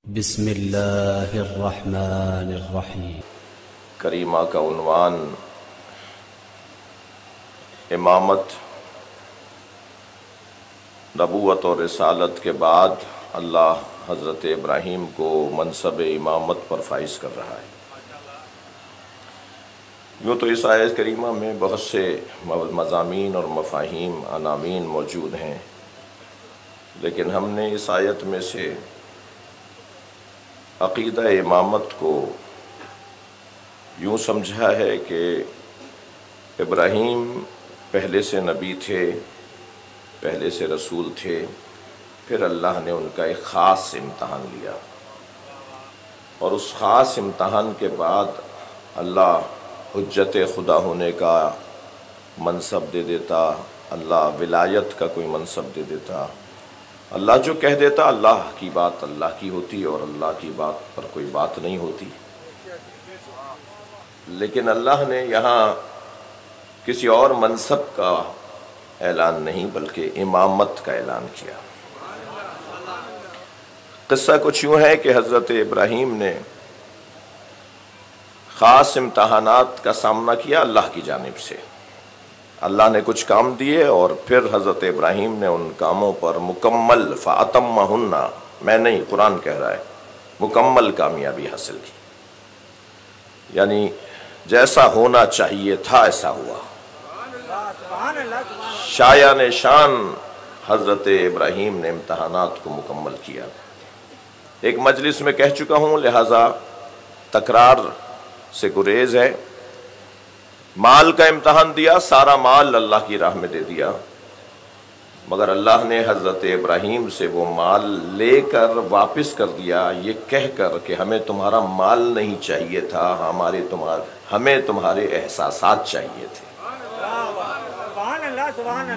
بسم اللہ الرحمن الرحیم۔ کریمہ کا عنوان امامت، نبوت اور رسالت کے بعد اللہ حضرت ابراہیم کو منصب امامت پر فائز کر رہا ہے۔ یوں تو اس آیت کریمہ میں بہت سے مضامین اور مفاہیم عناوین موجود ہیں، لیکن ہم نے اس آیت میں سے عقیدہ امامت کو یوں سمجھا ہے کہ ابراہیم پہلے سے نبی تھے، پہلے سے رسول تھے، پھر اللہ نے ان کا ایک خاص امتحان لیا، اور اس خاص امتحان کے بعد اللہ حجت خدا ہونے کا منصب دے دیتا، اللہ ولایت کا کوئی منصب دے دیتا، اللہ جو کہہ دیتا اللہ کی بات اللہ کی ہوتی اور اللہ کی بات پر کوئی بات نہیں ہوتی۔ لیکن اللہ نے یہاں کسی اور منصب کا اعلان نہیں بلکہ امامت کا اعلان کیا۔ قصہ کچھ یوں ہے کہ حضرت ابراہیم نے خاص امتحانات کا سامنا کیا اللہ کی جانب سے۔ اللہ نے کچھ کام دیے اور پھر حضرت ابراہیم نے ان کاموں پر مکمل فَأَتَمَّهُنَّ، میں نہیں قرآن کہہ رہا ہے، مکمل کامیابی حاصل کی، یعنی جیسا ہونا چاہیے تھا ایسا ہوا۔ شایان شان حضرت ابراہیم نے امتحانات کو مکمل کیا۔ ایک مجلس میں کہہ چکا ہوں، لہٰذا تکرار سے گریز ہے۔ مال کا امتحان دیا، سارا مال اللہ کی راہ میں دے دیا، مگر اللہ نے حضرت ابراہیم سے وہ مال لے کر واپس کر دیا، یہ کہہ کر کہ ہمیں تمہارا مال نہیں چاہیے تھا، ہمیں تمہارے احساسات چاہیے تھے۔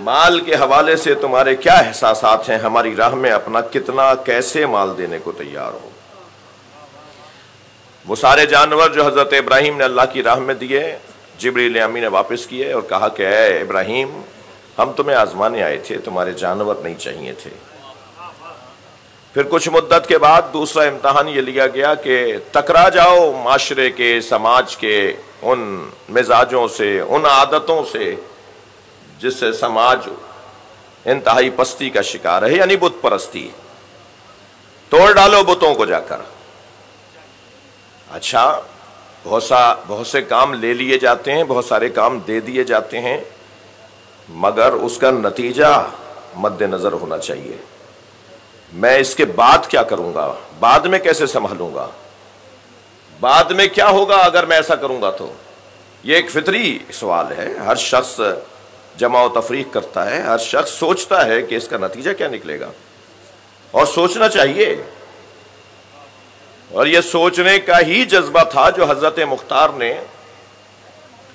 مال کے حوالے سے تمہارے کیا احساسات ہیں، ہماری راہ میں اپنا کتنا کیسے مال دینے کو تیار ہو۔ وہ سارے جانور جو حضرت ابراہیم نے اللہ کی راہ میں دیے، جبریل امین نے واپس کیے اور کہا کہ اے ابراہیم، ہم تمہیں آزمانے آئے تھے، تمہارے جانور نہیں چاہیے تھے۔ پھر کچھ مدت کے بعد دوسرا امتحان یہ لیا گیا کہ ٹکرا جاؤ معاشرے کے، سماج کے ان مزاجوں سے، ان عادتوں سے جس سے سماج انتہائی پستی کا شکار ہے، یعنی بت پرستی۔ توڑ ڈالو بتوں کو جا کر۔ اچھا، بہت سے کام لے لیے جاتے ہیں، بہت سارے کام دے دیے جاتے ہیں، مگر اس کا نتیجہ مد نظر ہونا چاہیے۔ میں اس کے بعد کیا کروں گا، بعد میں کیسے سنبھالوں گا، بعد میں کیا ہوگا اگر میں ایسا کروں گا تو؟ یہ ایک فطری سوال ہے، ہر شخص جمع و تفریق کرتا ہے، ہر شخص سوچتا ہے کہ اس کا نتیجہ کیا نکلے گا، اور سوچنا چاہیے۔ اور یہ سوچنے کا ہی جذبہ تھا جو حضرت مختار نے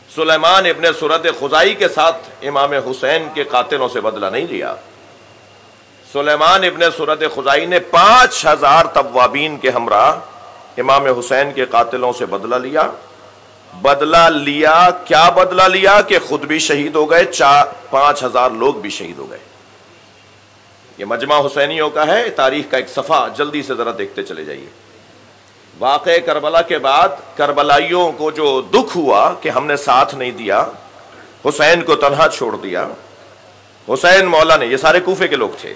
سلیمان ابن سرد خزائی کے ساتھ امام حسین کے قاتلوں سے بدلہ نہیں لیا۔ سلیمان ابن سرد خزائی نے 5000 توابین کے ہمراہ امام حسین کے قاتلوں سے بدلہ لیا۔ کیا بدلہ لیا کہ خود بھی شہید ہو گئے، 5000 لوگ بھی شہید ہو گئے۔ یہ مجمع حسینیوں کا ہے، تاریخ کا ایک صفحہ، جلدی سے ذرا دیکھتے چلے جائیے۔ واقع کربلا کے بعد کربلائیوں کو جو دکھ ہوا کہ ہم نے ساتھ نہیں دیا، حسین کو تنہا چھوڑ دیا، حسین مولا نے، یہ سارے کوفے کے لوگ تھے،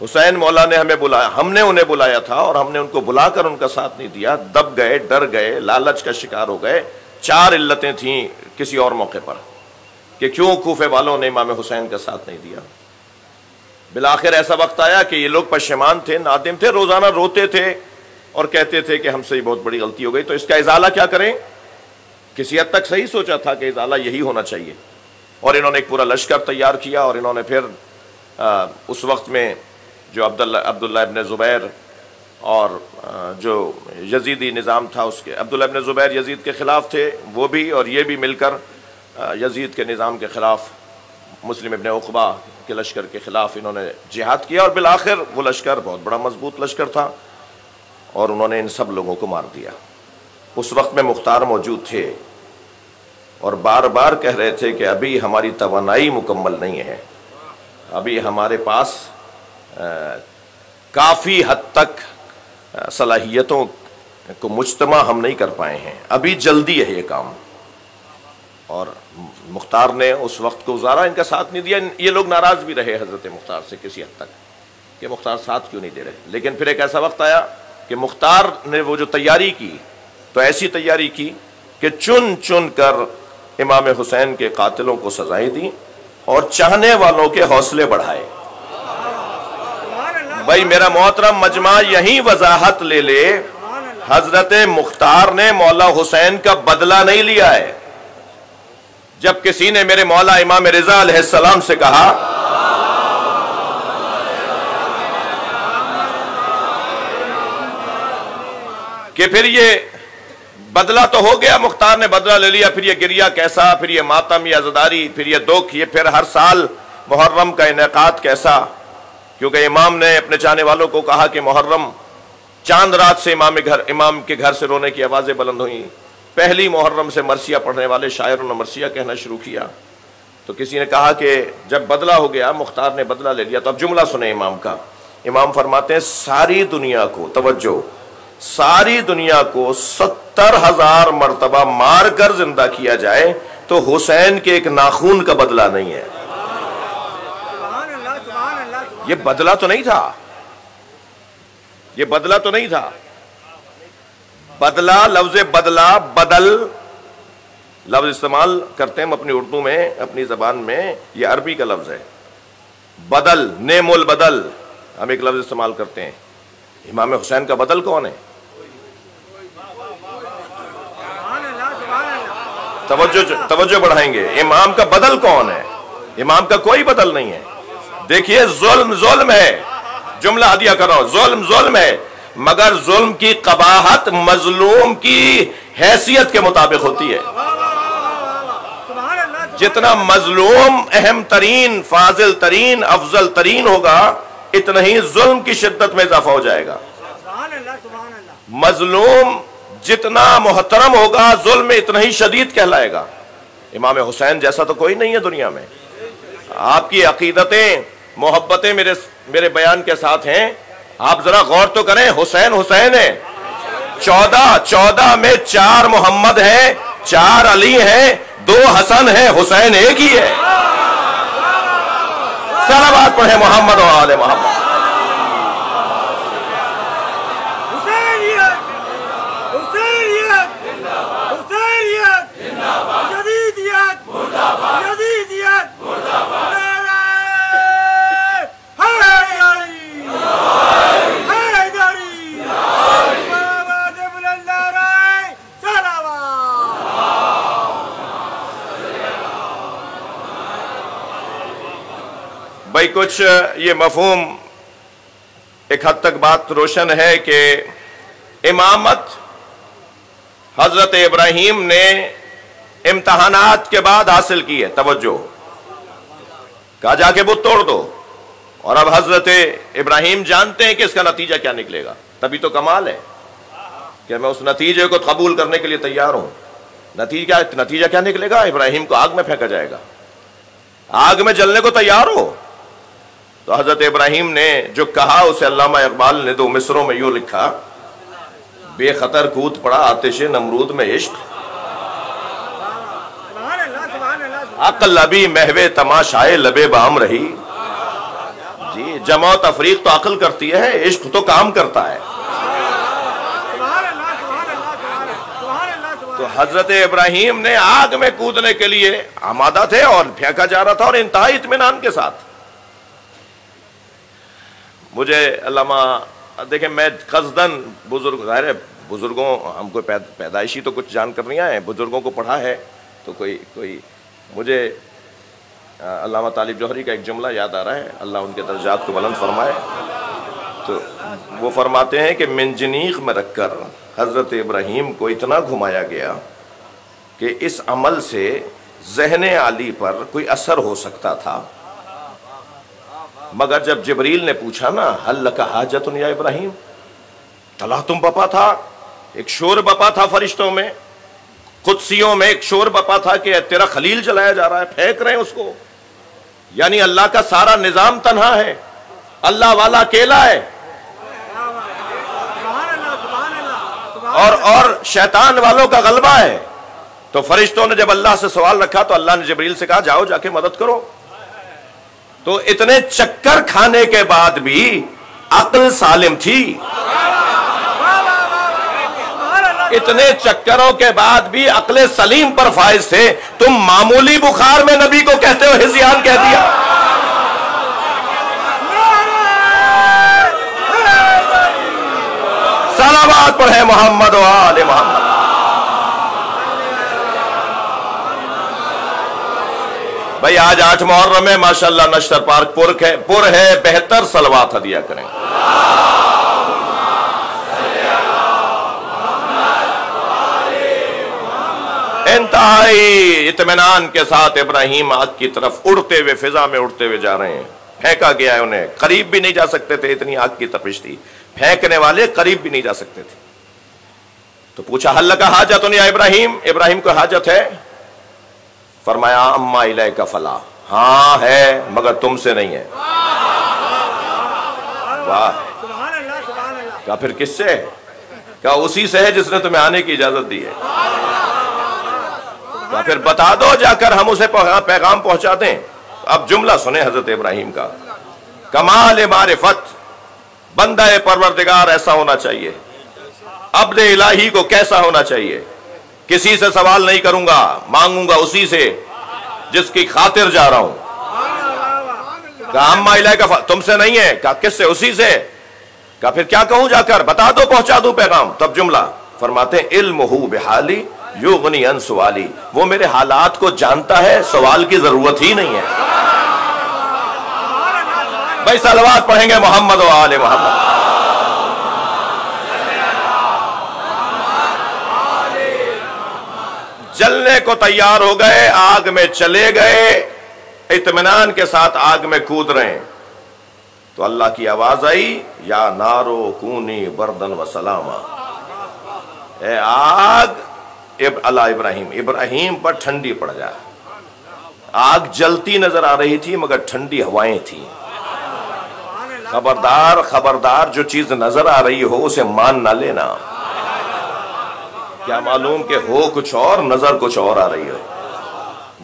حسین مولا نے ہمیں بلایا، ہم نے انہیں بلایا تھا اور ہم نے ان کو بلا کر ان کا ساتھ نہیں دیا، دب گئے، ڈر گئے، لالچ کا شکار ہو گئے۔ 4 علتیں تھیں کسی اور موقع پر کہ کیوں کوفے والوں نے امام حسین کا ساتھ نہیں دیا۔ بالآخر ایسا وقت آیا کہ یہ لوگ پشیمان تھے، نادم تھے، روزانہ روتے تھے اور کہتے تھے کہ ہم سے بہت بڑی غلطی ہو گئی، تو اس کا ازالہ کیا کریں؟ کسی حد تک صحیح سوچا تھا کہ ازالہ یہی ہونا چاہیے، اور انہوں نے ایک پورا لشکر تیار کیا، اور انہوں نے پھر اس وقت میں جو عبداللہ ابن زبیر اور جو یزیدی نظام تھا، اس کے عبداللہ ابن زبیر یزید کے خلاف تھے، وہ بھی اور یہ بھی مل کر یزید کے نظام کے خلاف، مسلم ابن عقبہ کے لشکر کے خلاف انہوں نے جہاد کیا، اور بالآخر وہ لشکر بہت بڑا مضبوط لشکر تھا، اور انہوں نے ان سب لوگوں کو مار دیا۔ اس وقت میں مختار موجود تھے اور بار بار کہہ رہے تھے کہ ابھی ہماری توانائی مکمل نہیں ہے، ابھی ہمارے پاس کافی حد تک صلاحیتوں کو مجتمع ہم نہیں کر پائے ہیں، ابھی جلدی ہے یہ کام، اور مختار نے اس وقت کو گزارا، ان کا ساتھ نہیں دیا۔ یہ لوگ ناراض بھی رہے حضرت مختار سے کسی حد تک کہ مختار ساتھ کیوں نہیں دے رہے، لیکن پھر ایک ایسا وقت آیا کہ مختار نے وہ جو تیاری کی تو ایسی تیاری کی کہ چن چن کر امام حسین کے قاتلوں کو سزائیں دی اور چاہنے والوں کے حوصلے بڑھائے۔ بھائی میرا محترم مجمع یہی وضاحت لے لے، حضرت مختار نے مولا حسین کا بدلہ نہیں لیا ہے۔ جب کسی نے میرے مولا امام رضا علیہ السلام سے کہا کہ پھر یہ بدلہ تو ہو گیا، مختار نے بدلہ لے لیا، پھر یہ گریہ کیسا، پھر یہ ماتم یا عزاداری، پھر یہ دکھ، یہ پھر ہر سال محرم کا انعقاد کیسا، کیونکہ امام نے اپنے چاہنے والوں کو کہا کہ محرم چاند رات سے امام کے گھر سے رونے کی آوازیں بلند ہوئیں، پہلی محرم سے مرثیہ پڑھنے والے شاعروں نے مرثیہ کہنا شروع کیا۔ تو کسی نے کہا کہ جب بدلہ ہو گیا، مختار نے بدلہ لے لیا، تو اب جملہ سنیں امام کا۔ امام فرماتے ہیں ساری دنیا کو، توجہ، ساری دنیا کو 70,000 مرتبہ مار کر زندہ کیا جائے تو حسین کے ایک ناخون کا بدلہ نہیں ہے۔ یہ بدلہ تو نہیں تھا، یہ بدلہ تو نہیں تھا۔ بدلہ، لفظ بدلہ، بدل لفظ استعمال کرتے ہیں ہم اپنی اردو میں، اپنی زبان میں، یہ عربی کا لفظ ہے۔ بدل، نعم البدل، ہم ایک لفظ استعمال کرتے ہیں۔ امام حسین کا بدل کون ہے؟ توجہ بڑھائیں گے، امام کا بدل کون ہے؟ امام کا کوئی بدل نہیں ہے۔ دیکھیے ظلم ظلم ہے، جملہ ہدیہ کر رہا ہوں، ظلم ظلم ہے، مگر ظلم کی قباحت مظلوم کی حیثیت کے مطابق ہوتی ہے۔ جتنا مظلوم اہم ترین، فاضل ترین، افضل ترین ہوگا، اتنا ہی ظلم کی شدت میں اضافہ ہو جائے گا۔ مظلوم جتنا محترم ہوگا، ظلم میں اتنا ہی شدید کہلائے گا۔ امام حسین جیسا تو کوئی نہیں ہے دنیا میں۔ آپ کی عقیدتیں، محبتیں میرے بیان کے ساتھ ہیں، آپ ذرا غور تو کریں۔ حسین حسین ہے، 14 میں 4 محمد ہیں، 4 علی ہیں، 2 حسن ہیں، حسین ایک ہی ہے۔ صلوات پڑھیں محمد و آل محمد۔ بھائی کچھ یہ مفہوم ایک حد تک بات روشن ہے کہ امامت حضرت ابراہیم نے امتحانات کے بعد حاصل کی ہے۔ توجہ، کہا جا کے بت توڑ دو، اور اب حضرت ابراہیم جانتے ہیں کہ اس کا نتیجہ کیا نکلے گا۔ تبھی تو کمال ہے کہ میں اس نتیجے کو قبول کرنے کے لیے تیار ہوں۔ نتیجہ کیا نکلے گا؟ ابراہیم کو آگ میں پھینکا جائے گا، آگ میں جلنے کو تیار ہو۔ تو حضرت ابراہیم نے جو کہا اسے علامہ اقبال نے 2 مصروں میں یوں لکھا: بے خطر کود پڑا آتش نمرود میں عشق، عقل ابھی محو تماشائے لبے بام رہی۔ جی، جمع و تفریق تو عقل کرتی ہے، عشق تو کام کرتا ہے۔ تو حضرت ابراہیم نے آگ میں کودنے کے لیے آمادہ تھے اور پھینکا جا رہا تھا، اور انتہائی اطمینان کے ساتھ۔ مجھے علامہ، دیکھیں میں قصداً ظاہر ہے بزرگوں، ہم کو پیدائشی تو کچھ جان کر نہیں آئے، بزرگوں کو پڑھا ہے تو کوئی مجھے علامہ طالب جوہری کا ایک جملہ یاد آ رہا ہے، اللہ ان کے درجات کو بلند فرمائے۔ تو وہ فرماتے ہیں کہ منجنیق میں رکھ کر حضرت ابراہیم کو اتنا گھمایا گیا کہ اس عمل سے ذہن عالی پر کوئی اثر ہو سکتا تھا، مگر جب جبریل نے پوچھا نا حل لک حاجت یا ابراہیم، تلاطم بپا تھا، ایک شور بپا تھا فرشتوں میں، قدسیوں میں ایک شور بپا تھا کہ تیرا خلیل جلایا جا رہا ہے، پھینک رہے ہیں اس کو، یعنی اللہ کا سارا نظام تنہا ہے، اللہ والا اکیلا ہے۔ اور شیطان والوں کا غلبہ ہے. تو فرشتوں نے جب اللہ سے سوال رکھا تو اللہ نے جبریل سے کہا جاؤ جا کے مدد کرو. تو اتنے چکر کھانے کے بعد بھی عقل سالم تھی. اتنے چکروں کے بعد بھی عقل سلیم پر فائز تھے. تم معمولی بخار میں نبی کو کہتے ہو ہذیان کہہ دیا. صلوات پڑھیں محمد و آل محمد. بھائی آج 8 محرم ہے، ماشاءاللہ نشتر پارک پر ہے، بہتر صلوات ہدیہ کریں. انتہائی اطمینان کے ساتھ ابراہیم آگ کی طرف اڑتے ہوئے، فضا میں اڑتے ہوئے جا رہے ہیں. پھینکا گیا ہے انہیں، قریب بھی نہیں جا سکتے تھے، اتنی آگ کی تپش تھی. پھینکنے والے قریب بھی نہیں جا سکتے تھے. تو پوچھا حل کا حاجت یا ابراہیم، ابراہیم کو حاجت ہے؟ فرمایا اما الیک فلا، ہاں ہے مگر تم سے نہیں ہے. واہ. کہا پھر کس سے؟ کہا اسی سے ہے جس نے تمہیں آنے کی اجازت دی ہے. کہا پھر بتا دو جا کر ہم اسے پیغام پہنچا دیں. اب جملہ سنیں حضرت ابراہیم کا. کمال معرفت، بندہ پروردگار ایسا ہونا چاہیے. عبد الہی کو کیسا ہونا چاہیے؟ کسی سے سوال نہیں کروں گا، مانگوں گا اسی سے جس کی خاطر جا رہا ہوں. کہا اما الیک، تم سے نہیں ہے. کہا کس سے؟ اسی سے. کہا پھر کیا کہوں جا کر؟ بتا دو پہنچا دوں پیغام. تب جملہ فرماتے ہیں علمہ بحالی یغنی عن سوالی، وہ میرے حالات کو جانتا ہے، سوال کی ضرورت ہی نہیں ہے. بھائی صلوات پڑھیں گے محمد و آل محمد. جلنے کو تیار ہو گئے، آگ میں چلے گئے، اطمینان کے ساتھ آگ میں کود رہے ہیں. تو اللہ کی آواز آئی یا نارو کونی بردن و سلاما، اے آگ اللہ ابراہیم پر ٹھنڈی پڑ جائے. آگ جلتی نظر آ رہی تھی مگر ٹھنڈی ہوائیں تھیں. خبردار خبردار، جو چیز نظر آ رہی ہو اسے مان نہ لینا. کیا معلوم کہ ہو کچھ اور، نظر کچھ اور آ رہی ہے.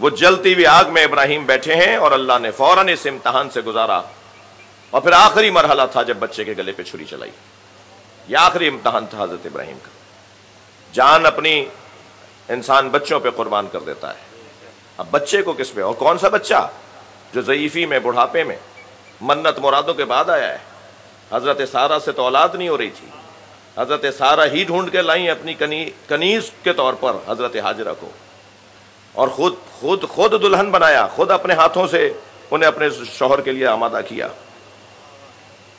وہ جلتی ہوئی آگ میں ابراہیم بیٹھے ہیں اور اللہ نے فوراً اس امتحان سے گزارا. اور پھر آخری مرحلہ تھا جب بچے کے گلے پہ چھری چلائی. یہ آخری امتحان تھا حضرت ابراہیم کا. جان اپنی انسان بچوں پہ قربان کر دیتا ہے. اب بچے کو کس پہ؟ اور کون سا بچہ جو ضعیفی میں، بڑھاپے میں، منت مرادوں کے بعد آیا ہے. حضرت سارہ سے تو اولاد نہیں ہو رہی تھی. حضرت سارہ ہی ڈھونڈ کے لائیں اپنی کنیز کے طور پر حضرت ہاجرہ کو، اور خود دلہن بنایا، خود اپنے ہاتھوں سے انہیں اپنے شوہر کے لیے آمادہ کیا.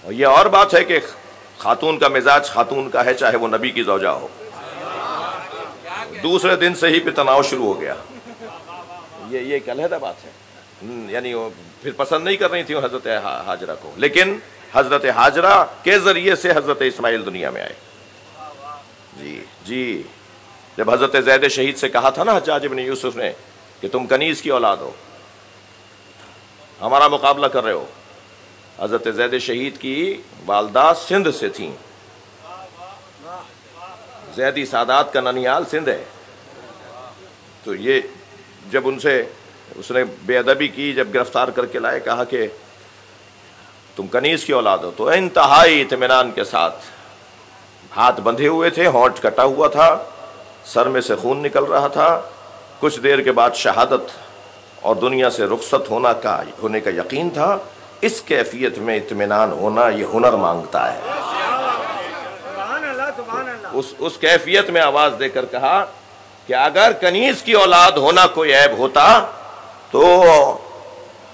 اور یہ اور بات ہے کہ خاتون کا مزاج خاتون کا ہے، چاہے وہ نبی کی زوجہ ہو. دوسرے دن سے ہی پھر تناؤ شروع ہو گیا. یہ ایک علیحدہ بات ہے. یعنی وہ پھر پسند نہیں کر رہی تھی حضرت ہاجرہ کو، لیکن حضرت ہاجرہ کے ذریعے سے حضرت اسماعیل دنیا میں آئے. جی جب حضرت زید شہید سے کہا تھا نا حجاج بن یوسف نے کہ تم کنیز کی اولاد ہو، ہمارا مقابلہ کر رہے ہو. حضرت زید شہید کی والدہ سندھ سے تھیں. زیدی سادات کا ننیال سندھ ہے. تو یہ جب اس نے بے ادبی کی، جب گرفتار کر کے لائے، کہا کہ تم کنیز کی اولاد ہو، تو انتہائی اطمینان کے ساتھ، ہاتھ بندھے ہوئے تھے، ہونٹ کٹا ہوا تھا، سر میں سے خون نکل رہا تھا. کچھ دیر کے بعد شہادت اور دنیا سے رخصت ہونے کا یقین تھا. اس کیفیت میں اطمینان ہونا یہ ہنر مانگتا ہے. اس کیفیت میں آواز دے کر کہا کہ اگر کنیز کی اولاد ہونا کوئی عیب ہوتا تو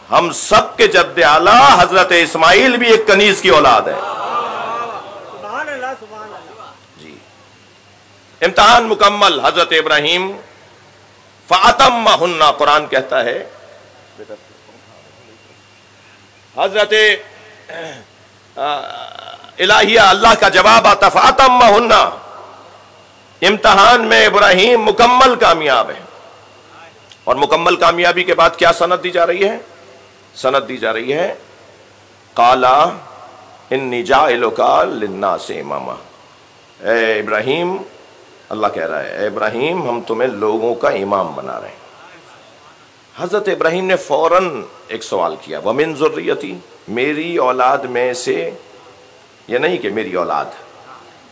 ہم سب کے جد اعلیٰ حضرت اسماعیل بھی ایک کنیز کی اولاد ہے. جی امتحان مکمل. حضرت ابراہیم فَأَتَمَّهُنَّ، قرآن کہتا ہے حضرت الہیہ اللہ کا جواب آتا فَأَتَمَّهُنَّ. امتحان میں ابراہیم مکمل کامیاب ہے. اور مکمل کامیابی کے بعد کیا سند دی جا رہی ہے؟ سند دی جا رہی ہے قَالَ إِنِّي جَاعِلُكَ لِلنَّاسِ إِمَامًا. اے ابراہیم اللہ کہہ رہا ہے اے ابراہیم ہم تمہیں لوگوں کا امام بنا رہے ہیں۔ حضرت ابراہیم نے فوراً ایک سوال کیا وَمِن ذُرِّيَّتِي، میری اولاد میں سے، یہ نہیں کہ میری اولاد،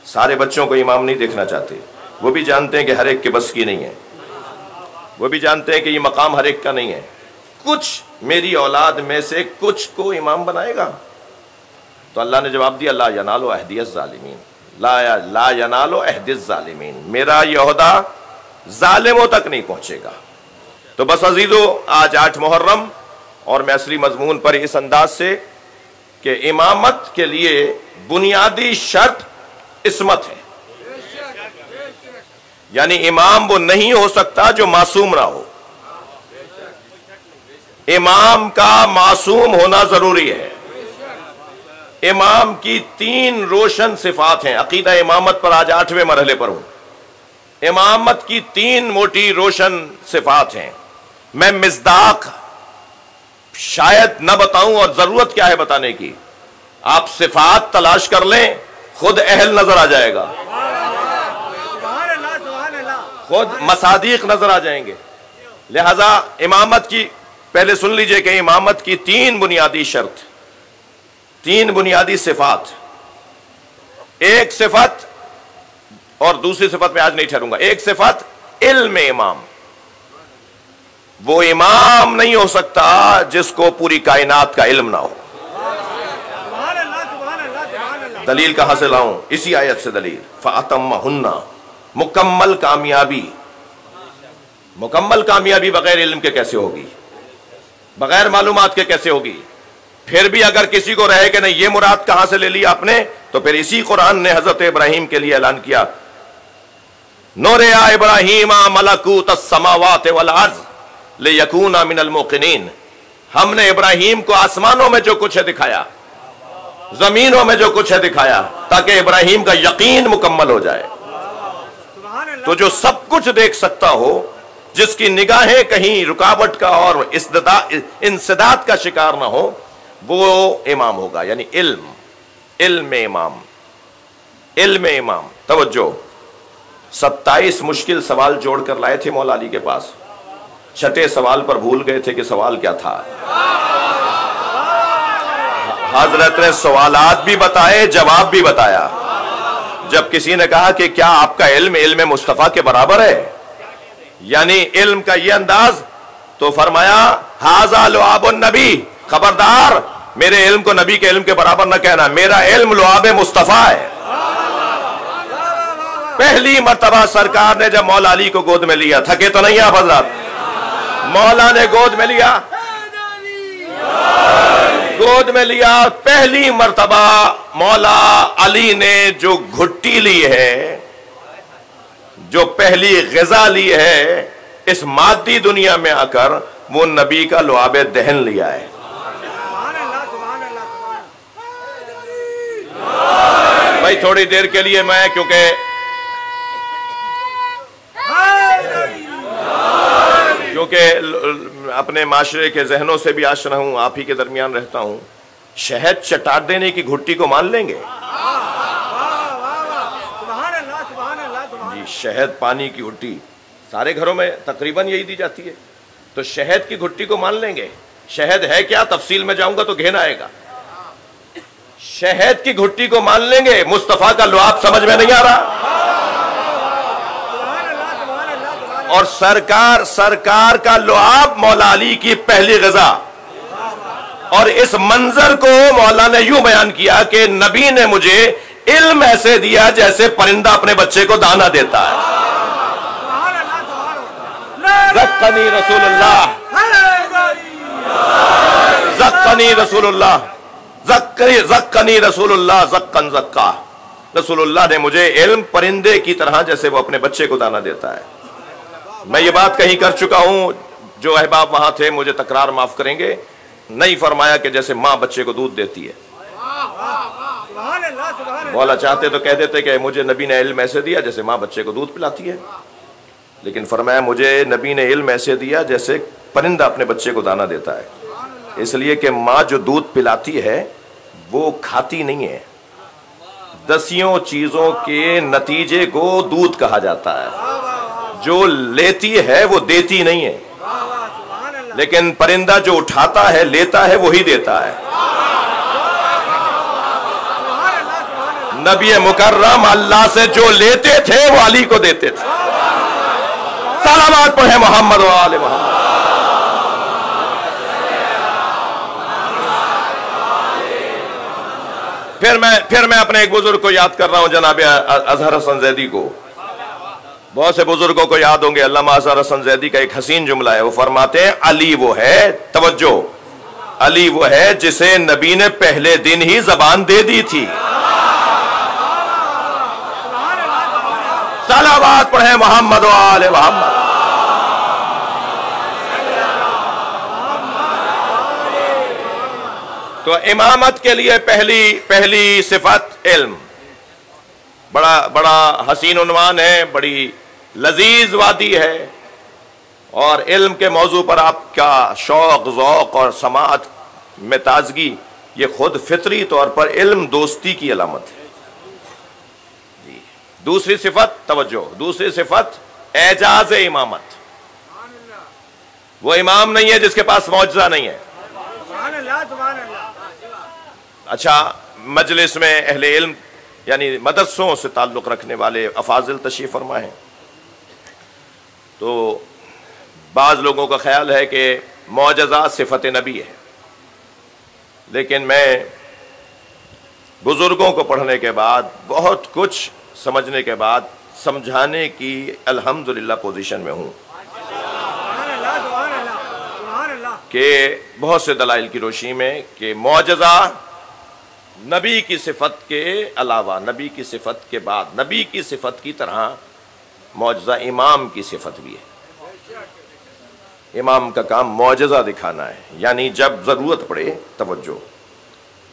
سارے بچوں کو امام نہیں دیکھنا چاہتے، وہ بھی جانتے ہیں کہ ہر ایک کے بس کی نہیں ہے، وہ بھی جانتے ہیں کہ یہ مقام ہر ایک کا نہیں ہے، کچھ میری اولاد میں سے کچھ کو امام بنائے گا؟ تو اللہ نے جواب دیا لا ینال عہدی الظالمین، لا ینال عہد الظالمین، میرا یہ عہدہ ظالموں تک نہیں پہنچے گا۔ تو بس عزیزو، آج 8 محرم اور میں اصلی مضمون پر اس انداز سے کہ امامت کے لیے بنیادی شرط عصمت ہے، یعنی امام وہ نہیں ہو سکتا جو معصوم نہ ہو، امام کا معصوم ہونا ضروری ہے۔ امام کی 3 روشن صفات ہیں، عقیدہ امامت پر آج 8ویں مرحلے پر ہوں۔ امامت کی 3 موٹی روشن صفات ہیں، میں مصداق شاید نہ بتاؤں، اور ضرورت کیا ہے بتانے کی، آپ صفات تلاش کر لیں، خود اہل نظر آ جائے گا، خود مصادیق نظر آ جائیں گے۔ لہذا امامت کی پہلے سن لیجئے کہ امامت کی 3 بنیادی شرط، 3 بنیادی صفات، ایک صفت اور دوسری صفت میں آج نہیں ٹھہروں گا، ایک صفت علم امام، وہ امام نہیں ہو سکتا جس کو پوری کائنات کا علم نہ ہو۔ دلیل کہاں سے لاؤں؟ اسی آیت سے دلیل، فَأَتَمَّهُنَّ، مکمل کامیابی، مکمل کامیابی بغیر علم کے کیسے ہوگی، بغیر معلومات کے کیسے ہوگی؟ پھر بھی اگر کسی کو رہے کہ نہیں یہ مراد کہاں سے لے لی آپ نے، تو پھر اسی قرآن نے حضرت ابراہیم کے لیے اعلان کیا نُرِیَ إِبْرَاهِیمَ مَلَکُوتَ السَّمَاوَاتِ وَالْأَرْضِ لِیَکُونَ مِنَ الْمُوقِنِینَ، ہم نے ابراہیم کو آسمانوں میں جو کچھ ہے دکھایا، زمینوں میں جو کچھ ہے دکھایا، تاکہ ابراہیم کا یقین مکمل ہو جائے۔ تو جو سب کچھ دیکھ سکتا ہو، جس کی نگاہیں کہیں رکاوٹ کا اور انسداد کا شکار نہ ہو، وہ امام ہوگا، یعنی علم امام، علم امام۔ توجہ، 27 مشکل سوال جوڑ کر لائے تھے مولا علی کے پاس، 6 سوال پر بھول گئے تھے کہ سوال کیا تھا۔ حضرت نے سوالات بھی بتائے، جواب بھی بتایا۔ جب کسی نے کہا کہ کیا آپ کا علم علم مصطفیٰ کے برابر ہے، یعنی علم کا یہ انداز، تو فرمایا ھذا لعاب النبی، خبردار میرے علم کو نبی کے علم کے برابر نہ کہنا، میرا علم لعاب مصطفیٰ ہے۔ پہلی مرتبہ سرکار نے جب مولا علی کو گود میں لیا، تھکے تو نہیں آپ حضرات، مولا نے گود میں لیا، گود میں لیا، پہلی مرتبہ مولا علی نے جو گھٹی لی ہے، جو پہلی غذا لی ہے اس مادی دنیا میں آ کر، وہ نبی کا لعاب دہن لیا ہے۔ بھائی تھوڑی دیر کے لیے میں، کیونکہ اپنے معاشرے کے ذہنوں سے بھی آشنا ہوں، آپ ہی کے درمیان رہتا ہوں، شہد چٹاٹ دینے کی گھٹی کو مان لیں گے؟ جی، شہد پانی کی گھٹی سارے گھروں میں تقریباً یہی دی جاتی ہے، تو شہد کی گھٹی کو مان لیں گے؟ شہد ہے کیا؟ تفصیل میں جاؤں گا تو گھن آئے گا۔ شہد کی گھٹی کو مان لیں گے؟ مصطفیٰ کا لعاب سمجھ میں نہیں آ رہا؟ اور سرکار کا لعاب مولا علی کی پہلی غذا، اور اس منظر کو مولا نے یوں بیان کیا کہ نبی نے مجھے علم ایسے دیا جیسے پرندہ اپنے بچے کو دانا دیتا ہے۔ زکانی رسول اللہ، زکانی رسول اللہ، زکانی رسول اللہ، زکن زکا، رسول اللہ نے مجھے علم پرندے کی طرح جیسے وہ اپنے بچے کو دانا دیتا ہے۔ میں یہ بات کہیں کر چکا ہوں، جو احباب وہاں تھے مجھے تکرار معاف کریں گے، نہیں فرمایا کہ جیسے ماں بچے کو دودھ دیتی ہے۔ مولا چاہتے تو کہہ دیتے کہ مجھے نبی نے علم ایسے دیا جیسے ماں بچے کو دودھ پلاتی ہے، لیکن فرمایا مجھے نبی نے علم ایسے دیا جیسے پرندہ اپنے بچے کو دانا دیتا ہے، اس لیے کہ ماں جو دودھ پلاتی ہے وہ کھاتی نہیں ہے، 10 چیزوں کے نتیجے کو دودھ کہا جاتا ہے. جو لیتی ہے وہ دیتی نہیں ہے، لیکن پرندہ جو اٹھاتا ہے لیتا ہے وہی دیتا ہے. نبی مکرم اللہ سے جو لیتے تھے وہ علی کو دیتے تھے. سلامات پڑھیں محمد و آل محمد. پھر میں اپنے ایک بزرگ کو یاد کر رہا ہوں، جناب اظہر حسن زیدی کو. بہت سے بزرگوں کو یاد ہوں گے. علامہ اظہر حسن زیدی کا ایک حسین جملہ ہے. وہ فرماتے ہیں علی وہ ہے، توجہ، علی وہ ہے جسے نبی نے پہلے دن ہی زبان دے دی تھی. صلوات پڑھیں محمد و آل محمد. تو امامت کے لیے پہلی صفت علم. بڑا حسین عنوان ہے، بڑی لذیذ وادی ہے، اور علم کے موضوع پر آپ کا شوق، ذوق اور سماعت میں تازگی یہ خود فطری طور پر علم دوستی کی علامت ہے. دوسری صفت، توجہ، دوسری صفت اعجاز امامت. وہ امام نہیں ہے جس کے پاس معجزہ نہیں ہے. اچھا، مجلس میں اہل علم یعنی مدرسوں سے تعلق رکھنے والے افاضل تشریف فرما ہیں، تو بعض لوگوں کا خیال ہے کہ معجزہ صفت نبی ہے، لیکن میں بزرگوں کو پڑھنے کے بعد، بہت کچھ سمجھنے کے بعد، سمجھانے کی الحمدللہ پوزیشن میں ہوں کہ بہت سے دلائل کی روشنی میں کہ معجزہ نبی کی صفت کے علاوہ، نبی کی صفت کے بعد، نبی کی صفت کی طرح معجزہ امام کی صفت بھی ہے. امام کا کام معجزہ دکھانا ہے، یعنی جب ضرورت پڑے، توجہ،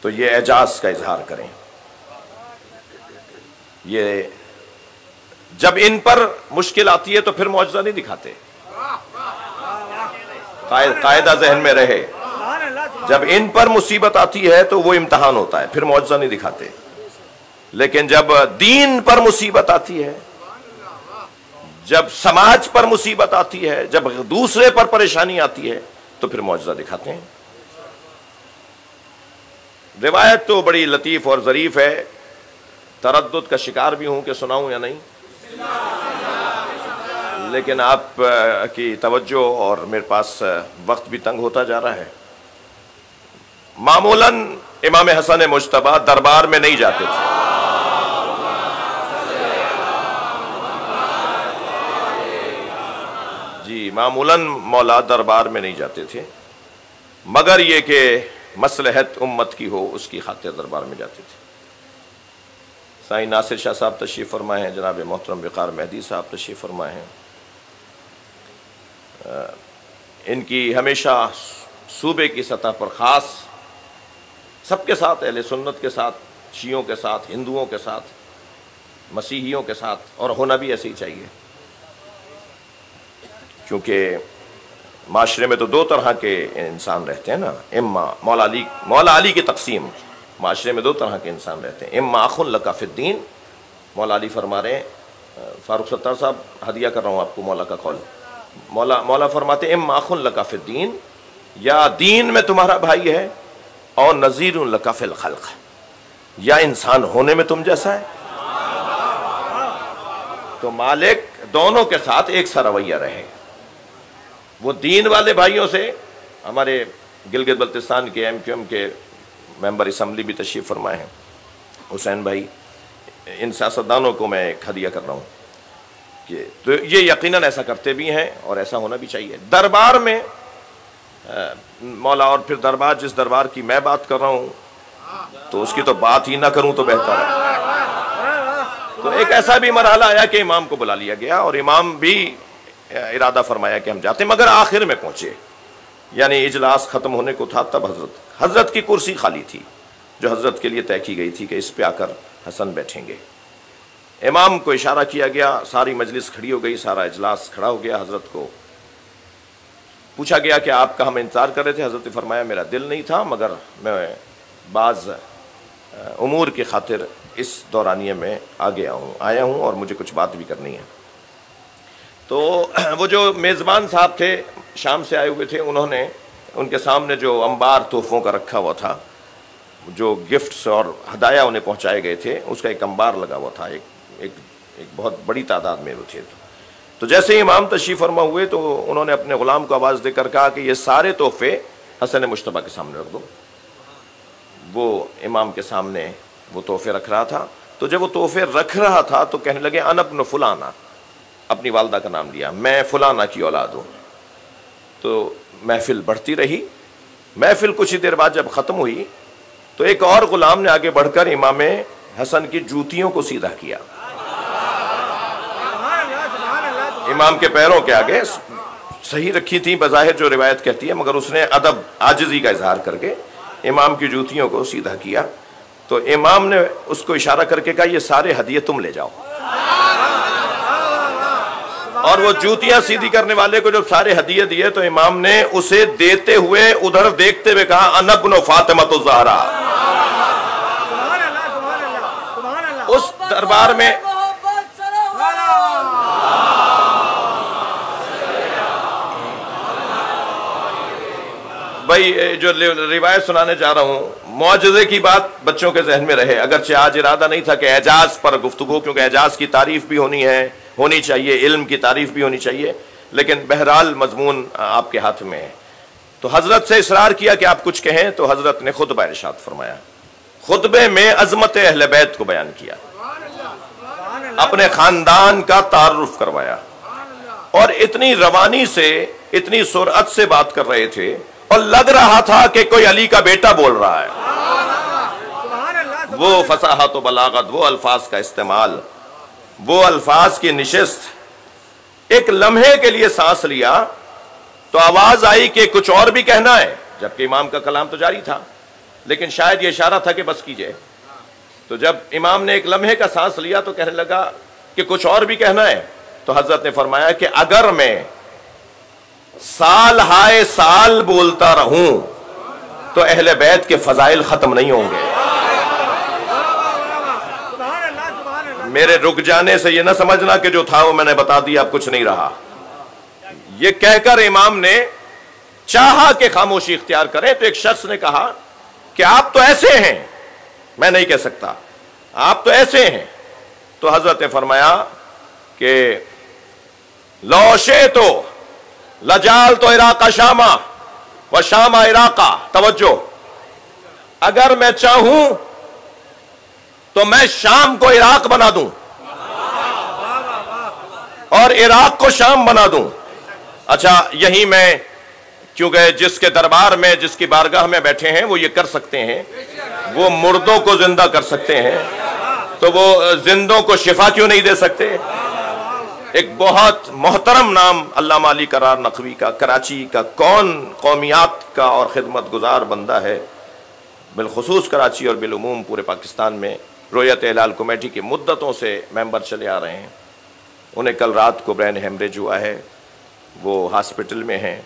تو یہ اعجاز کا اظہار کریں. یہ جب ان پر مشکل آتی ہے تو پھر معجزہ نہیں دکھاتے. قاعدہ ذہن میں رہے، جب ان پر مصیبت آتی ہے تو وہ امتحان ہوتا ہے، پھر معجزہ نہیں دکھاتے. لیکن جب دین پر مصیبت آتی ہے، جب سماج پر مصیبت آتی ہے، جب دوسرے پر پریشانی آتی ہے تو پھر معجزہ دکھاتے ہیں. روایت تو بڑی لطیف اور ظریف ہے، تردد کا شکار بھی ہوں کہ سناؤں یا نہیں، لیکن آپ کی توجہ اور میرے پاس وقت بھی تنگ ہوتا جا رہا ہے. معمولاً امام حسن مجتبیٰ دربار میں نہیں جاتے تھے. جی، معمولاً مولا دربار میں نہیں جاتے تھے، مگر یہ کہ مصلحت امت کی ہو اس کی خاطر دربار میں جاتے تھے. سائیں ناصر شاہ صاحب تشریف فرمائے ہیں، جناب محترم وقار مہدی صاحب تشریف فرمائے ہیں. ان کی ہمیشہ صوبے کی سطح پر خاص، سب کے ساتھ، اہل سنت کے ساتھ، شیعوں کے ساتھ، ہندوؤں کے ساتھ، مسیحیوں کے ساتھ، اور ہونا بھی ایسے ہی چاہیے، کیونکہ معاشرے میں تو دو طرح کے انسان رہتے ہیں نا. اما مولا علی کی تقسیم، معاشرے میں دو طرح کے انسان رہتے ہیں. اما اخ لک فی الدین، مولا علی فرما رہے ہیں، فاروق ستار صاحب ہدیہ کر رہا ہوں آپ کو مولا کا قول. مولا فرماتے ہیں اما اخ لک فی الدین، یا دین میں تمہارا بھائی ہے، اور نذیر لک فی الخلق، یا انسان ہونے میں تم جیسا ہے. تو مالک دونوں کے ساتھ ایک سا رویہ رہے. وہ دین والے بھائیوں سے، ہمارے گلگت بلتستان کے ایم کیو ایم کے ممبر اسمبلی بھی تشریف فرمائے ہیں، حسین بھائی، ان سیاستدانوں کو میں ایک ہدیہ کر رہا ہوں کہ تو یہ یقیناً ایسا کرتے بھی ہیں اور ایسا ہونا بھی چاہیے. دربار میں مولا، اور پھر دربار، جس دربار کی میں بات کر رہا ہوں تو اس کی تو بات ہی نہ کروں تو بہتر ہے. تو ایک ایسا بھی مرحلہ آیا کہ امام کو بلا لیا گیا، اور امام بھی ارادہ فرمایا کہ ہم جاتے ہیں، مگر آخر میں پہنچے، یعنی اجلاس ختم ہونے کو تھا تب حضرت کی کرسی خالی تھی جو حضرت کے لیے طے کی گئی تھی کہ اس پہ آ کر حسن بیٹھیں گے. امام کو اشارہ کیا گیا، ساری مجلس کھڑی ہو گئی، سارا اجلاس کھڑا ہو گیا. حضرت کو پوچھا گیا کہ آپ کا ہم انتظار کر رہے تھے. حضرت نے فرمایا میرا دل نہیں تھا، مگر میں بعض امور کی خاطر اس دورانیے میں آیا ہوں اور مجھے کچھ بات بھی کرنی ہے۔ تو وہ جو میزبان صاحب تھے شام سے آئے ہوئے تھے، انہوں نے ان کے سامنے جو انبار تحفوں کا رکھا ہوا تھا، جو گفٹس اور ہدایہ انہیں پہنچائے گئے تھے، اس کا ایک انبار لگا ہوا تھا، ایک بہت بڑی تعداد میں وہ تھے۔ تو جیسے ہی امام تشریف فرما ہوئے تو انہوں نے اپنے غلام کو آواز دے کر کہا کہ یہ سارے تحفے حسن مشتبہ کے سامنے رکھ دو۔ وہ امام کے سامنے وہ تحفے رکھ رہا تھا، تو جب وہ تحفے رکھ رہا تھا تو کہنے لگے انا ابن فلانا، اپنی والدہ کا نام لیا، میں فلانا کی اولاد ہوں۔ تو محفل بڑھتی رہی، محفل کچھ ہی دیر بعد جب ختم ہوئی تو ایک اور غلام نے آگے بڑھ کر امام حسن کی جوتیوں کو سیدھا کیا، امام کے پیروں کے آگے صحیح رکھی تھی بظاہر جو روایت کہتی ہے، مگر اس نے ادب عاجزی کا اظہار کر کے امام کی جوتیوں کو سیدھا کیا۔ تو امام نے اس کو اشارہ کر کے کہا یہ سارے ہدیے تم لے جاؤ، اور وہ جوتیاں سیدھی کرنے والے کو جب سارے ہدیے دیے تو امام نے اسے دیتے ہوئے ادھر دیکھتے ہوئے کہا انا ابن فاطمۃ الزہرا۔ اس دربار میں بھائی جو روایت سنانے جا رہا ہوں، معجزے کی بات بچوں کے ذہن میں رہے، اگرچہ آج ارادہ نہیں تھا کہ اعجاز پر گفتگو، کیونکہ اعجاز کی تعریف بھی ہونی چاہیے، علم کی تعریف بھی ہونی چاہیے، لیکن بہرحال مضمون آپ کے ہاتھ میں ہے۔ تو حضرت سے اصرار کیا کہ آپ کچھ کہیں، تو حضرت نے خطبہ ارشاد فرمایا، خطبے میں عظمت اہل بیت کو بیان کیا، اپنے خاندان کا تعارف کروایا، اور اتنی روانی سے اتنی سرعت سے بات کر رہے تھے اور لگ رہا تھا کہ کوئی علی کا بیٹا بول رہا ہے۔ وہ فصاحت و بلاغت، وہ الفاظ کا استعمال، وہ الفاظ کی نشست، ایک لمحے کے لیے سانس لیا تو آواز آئی کہ کچھ اور بھی کہنا ہے، جبکہ امام کا کلام تو جاری تھا، لیکن شاید یہ اشارہ تھا کہ بس کیجئے۔ تو جب امام نے ایک لمحے کا سانس لیا تو کہنے لگا کہ کچھ اور بھی کہنا ہے، تو حضرت نے فرمایا کہ اگر میں سال ہائے سال بولتا رہوں تو اہل بیت کے فضائل ختم نہیں ہوں گے۔ میرے رک جانے سے یہ نہ سمجھنا کہ جو تھا وہ میں نے بتا دیا، اب کچھ نہیں رہا۔ یہ کہہ کر امام نے چاہا کہ خاموشی اختیار کریں، تو ایک شخص نے کہا کہ آپ تو ایسے ہیں، میں نہیں کہہ سکتا، آپ تو ایسے ہیں۔ تو حضرت نے فرمایا کہ لو شئتو لجال تو عراق شامہ و شام عراقہ، توجہ، اگر میں چاہوں تو میں شام کو عراق بنا دوں اور عراق کو شام بنا دوں۔ اچھا، یہی میں کیونکہ جس کے دربار میں، جس کی بارگاہ میں بیٹھے ہیں وہ یہ کر سکتے ہیں، وہ مردوں کو زندہ کر سکتے ہیں، تو وہ زندوں کو شفا کیوں نہیں دے سکتے؟ ایک بہت محترم نام علامہ علی قرار نقوی کا، کراچی کا، کون قومیات کا اور خدمت گزار بندہ ہے، بالخصوص کراچی اور بالعموم پورے پاکستان میں رویت ہلال کمیٹی کی مدتوں سے ممبر چلے آ رہے ہیں۔ انہیں کل رات کو برین ہیمریج ہوا ہے، وہ ہاسپٹل میں ہیں۔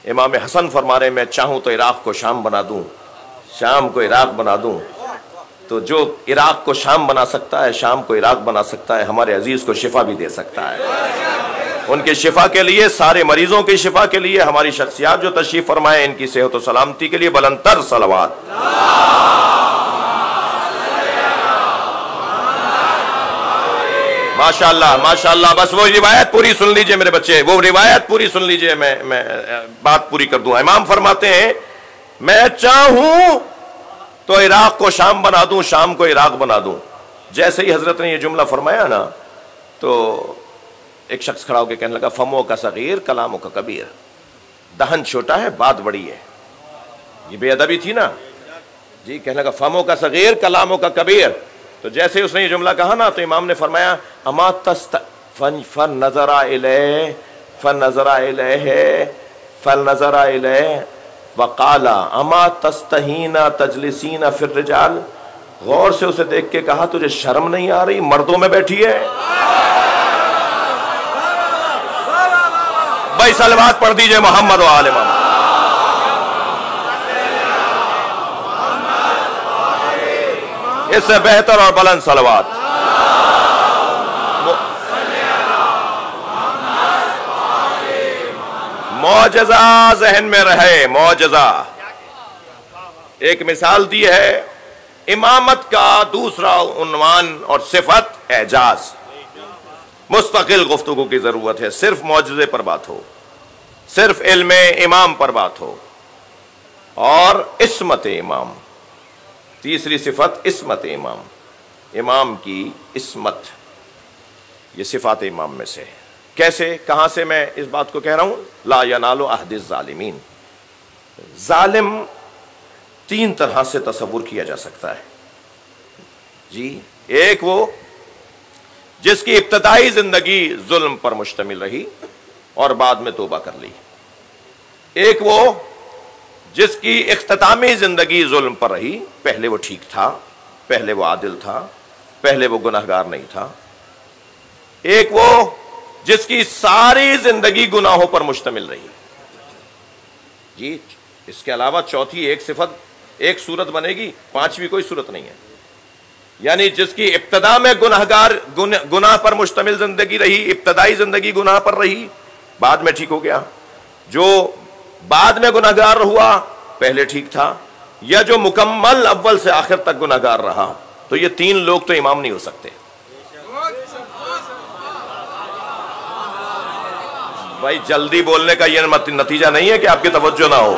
امام حسن فرما رہے میں چاہوں تو عراق کو شام بنا دوں، شام کو عراق بنا دوں۔ تو جو عراق کو شام بنا سکتا ہے، شام کو عراق بنا سکتا ہے، ہمارے عزیز کو شفا بھی دے سکتا ہے۔ ان کی شفا کے لیے، سارے مریضوں کی شفا کے لیے، ہماری شخصیات جو تشریف فرمائے ان کی صحت و سلامتی کے لیے بلند تر صلوات۔ ماشاءاللہ ماشاءاللہ، بس وہ روایت پوری سن لیجئے میرے بچے، وہ روایت پوری سن لیجئے، میں بات پوری کر دوں۔ امام فرماتے ہیں میں چاہوں تو عراق کو شام بنا دوں، شام کو عراق بنا دوں۔ جیسے ہی حضرت نے یہ جملہ فرمایا نا تو ایک شخص کھڑا ہو کے کہنے لگا فمو کا صغیر کلاموں کا کبیر، دہن چھوٹا ہے بات بڑی ہے۔ یہ بے ادبی تھی نا جی، کہنے لگا فمو کا صغیر کلاموں کا کبیر۔ تو جیسے اس نے یہ جملہ کہا نا تو امام نے فرمایا اما فنظر الیہ فنظر الیہ فنظر الیہ وقال اما تستحین تجلسین فی الرجال، غور سے اسے دیکھ کے کہا تجھے شرم نہیں آ رہی مردوں میں بیٹھی ہے؟ بھائی صلوات پڑھ دیجئے محمد و آل محمد۔ اس سے بہتر اور بلند صلوات. معجزہ ذہن میں رہے. معجزہ ایک مثال دی ہے. امامت کا دوسرا عنوان اور صفت اعجاز. مستقل گفتگو کی ضرورت ہے. صرف معجزے پر بات ہو, صرف علم امام پر بات ہو, اور عصمت امام. تیسری صفت عصمت امام. امام کی عصمت, یہ صفات امام میں سے. کیسے, کہاں سے میں اس بات کو کہہ رہا ہوں؟ لا ینال عہد الظالمین. ظالم تین طرح سے تصور کیا جا سکتا ہے جی. ایک وہ جس کی ابتدائی زندگی ظلم پر مشتمل رہی اور بعد میں توبہ کر لی. ایک وہ جس کی اختتامی زندگی ظلم پر رہی, پہلے وہ ٹھیک تھا, پہلے وہ عادل تھا, پہلے وہ گناہگار نہیں تھا. ایک وہ جس کی ساری زندگی گناہوں پر مشتمل رہی جی. اس کے علاوہ چوتھی ایک صفت, ایک صورت بنے گی, پانچویں کوئی صورت نہیں ہے. یعنی جس کی ابتدا میں گناہ پر مشتمل زندگی رہی, ابتدائی زندگی گناہ پر رہی, بعد میں ٹھیک ہو گیا. جو بعد میں گناہگار ہوا, پہلے ٹھیک تھا. یا جو مکمل اول سے آخر تک گناہگار رہا. تو یہ تین لوگ تو امام نہیں ہو سکتے. بھائی جلدی بولنے کا یہ نتیجہ نہیں ہے کہ آپ کی توجہ نہ ہو.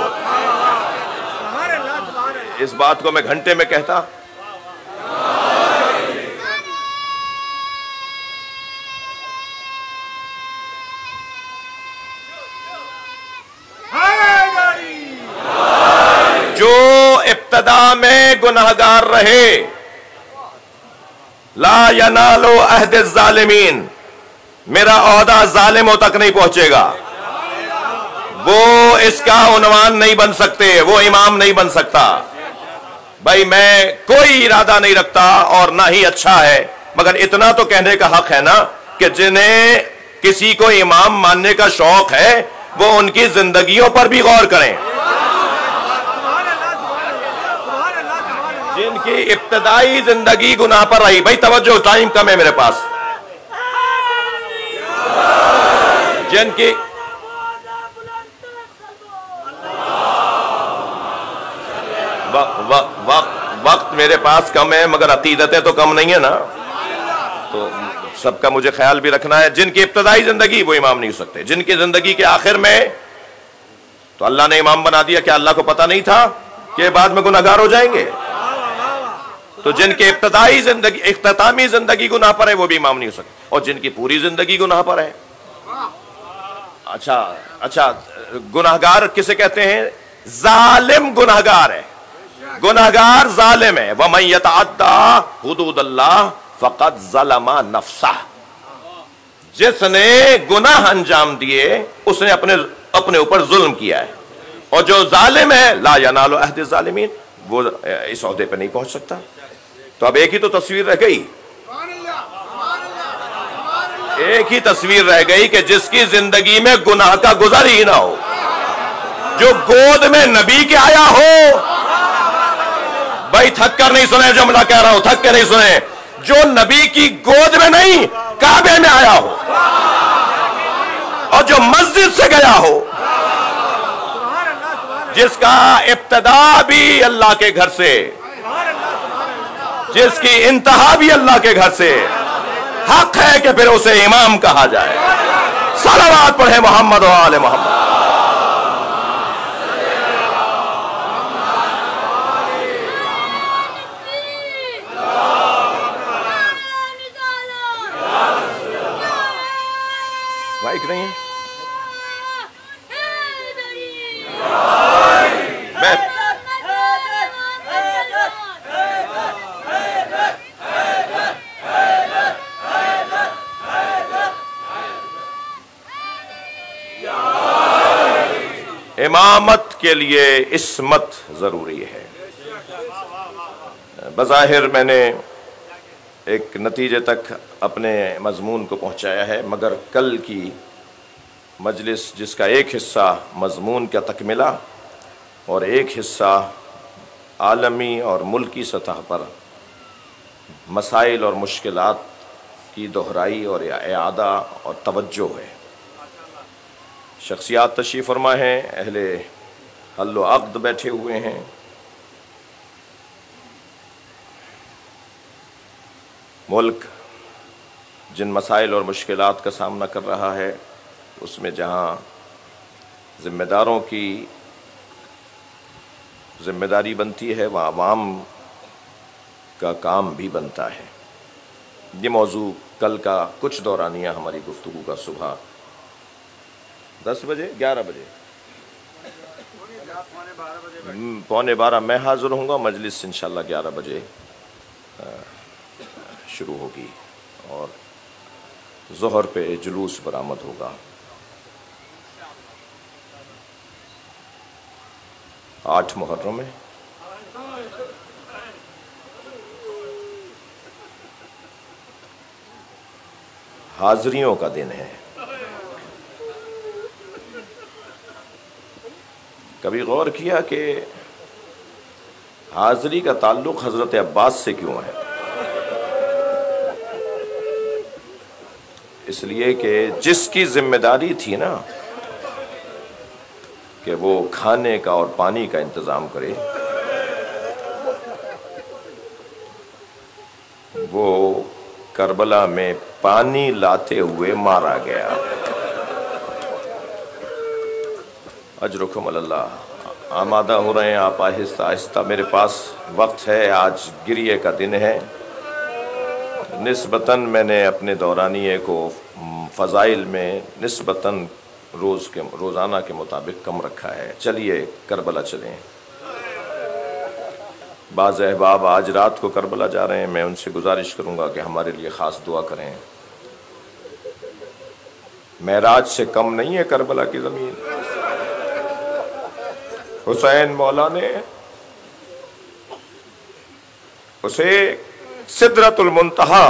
اس بات کو میں گھنٹے میں کہتا. جو ابتدا میں گناہگار رہے, لا ینال عہد الظالمین, میرا عہدہ ظالموں تک نہیں پہنچے گا. وہ اس کا عنوان نہیں بن سکتے, وہ امام نہیں بن سکتا. بھائی میں کوئی ارادہ نہیں رکھتا اور نہ ہی اچھا ہے, مگر اتنا تو کہنے کا حق ہے نا کہ جنہیں کسی کو امام ماننے کا شوق ہے وہ ان کی زندگیوں پر بھی غور کریں. جن کی ابتدائی زندگی گناہ پر رہی. بھائی توجہ, ٹائم کم ہے میرے پاس. جن کی وقت میرے پاس کم ہے مگر عقیدتیں تو کم نہیں ہے نا, تو سب کا مجھے خیال بھی رکھنا ہے. جن کی ابتدائی زندگی وہ امام نہیں ہو سکتے. جن کی زندگی کے آخر میں تو اللہ نے امام بنا دیا. کیا اللہ کو پتا نہیں تھا کہ بعد میں گناہگار ہو جائیں گے؟ تو جن کی ابتدائی زندگی, اختتامی زندگی گناہ پر ہے, وہ بھی امام نہیں ہو سکتے. اور جن کی پوری زندگی گناہ پر ہے. اچھا گناہگار کسے کہتے ہیں؟ ظالم گناہگار ہے, گناہگار ظالم ہے. وَمَن يَتَعَدَّى حُدُودَ اللَّهِ فَقَدْ ظَلَمَ نَفْسَهُ. جس نے گناہ انجام دیے اس نے اپنے اوپر ظلم کیا ہے. اور جو ظالم ہے, لا ینال عہد الظالمین, وہ اس عہدے پہ نہیں پہنچ سکتا. تو اب ایک ہی تو تصویر رہ گئی, ایک ہی تصویر رہ گئی کہ جس کی زندگی میں گناہ کا گزر ہی نہ ہو, جو گود میں نبی کے آیا ہو. بھائی تھک کر نہیں سنے جو میں کہہ رہا ہوں, تھک کے نہیں سنے. جو نبی کی گود میں نہیں کعبے میں آیا ہو, اور جو مسجد سے گیا ہو, جس کا ابتدا بھی اللہ کے گھر سے, جس کی انتہا بھی اللہ کے گھر سے, حق ہے کہ پھر اسے امام کہا جائے. صلوات پڑھیں محمد و آل محمد. مائک نہیں ہے؟ امامت کے لیے عصمت ضروری ہے. بظاہر میں نے ایک نتیجے تک اپنے مضمون کو پہنچایا ہے, مگر کل کی مجلس جس کا ایک حصہ مضمون کا تکملہ اور ایک حصہ عالمی اور ملکی سطح پر مسائل اور مشکلات کی دہرائی اور اعادہ اور توجہ ہے۔ شخصیات تشریف فرما ہیں، اہل حل و عقد بیٹھے ہوئے ہیں، ملک جن مسائل اور مشکلات کا سامنا کر رہا ہے اس میں جہاں ذمہ داروں کی ذمہ داری بنتی ہے وہاں عوام کا کام بھی بنتا ہے۔ یہ موضوع کل کا کچھ دورانیہ ہماری گفتگو کا صبح 10 بجے 11 بجے 11:15 میں حاضر ہوں گا، مجلس انشاءاللہ 11 بجے شروع ہوگی اور ظہر پہ جلوس برآمد ہوگا۔ 8 محرم ہے۔ حاضریوں کا دن ہے۔ کبھی غور کیا کہ حاضری کا تعلق حضرت عباس سے کیوں ہے؟ اس لیے کہ جس کی ذمہ داری تھی نا کہ وہ کھانے کا اور پانی کا انتظام کرے، وہ کربلا میں پانی لاتے ہوئے مارا گیا۔ اجرکم اللہ۔ آمادہ ہو رہے ہیں آپ آہستہ آہستہ، میرے پاس وقت ہے، آج گریے کا دن ہے۔ نسبتاً میں نے اپنے دورانیے کو فضائل میں نسبتاً روزانہ کے مطابق کم رکھا ہے۔ چلیے کربلا چلیں۔ بعض احباب آج رات کو کربلا جا رہے ہیں، میں ان سے گزارش کروں گا کہ ہمارے لیے خاص دعا کریں۔ معراج سے کم نہیں ہے کربلا کی زمین۔ حسین مولا نے اسے سدرۃ المنتہا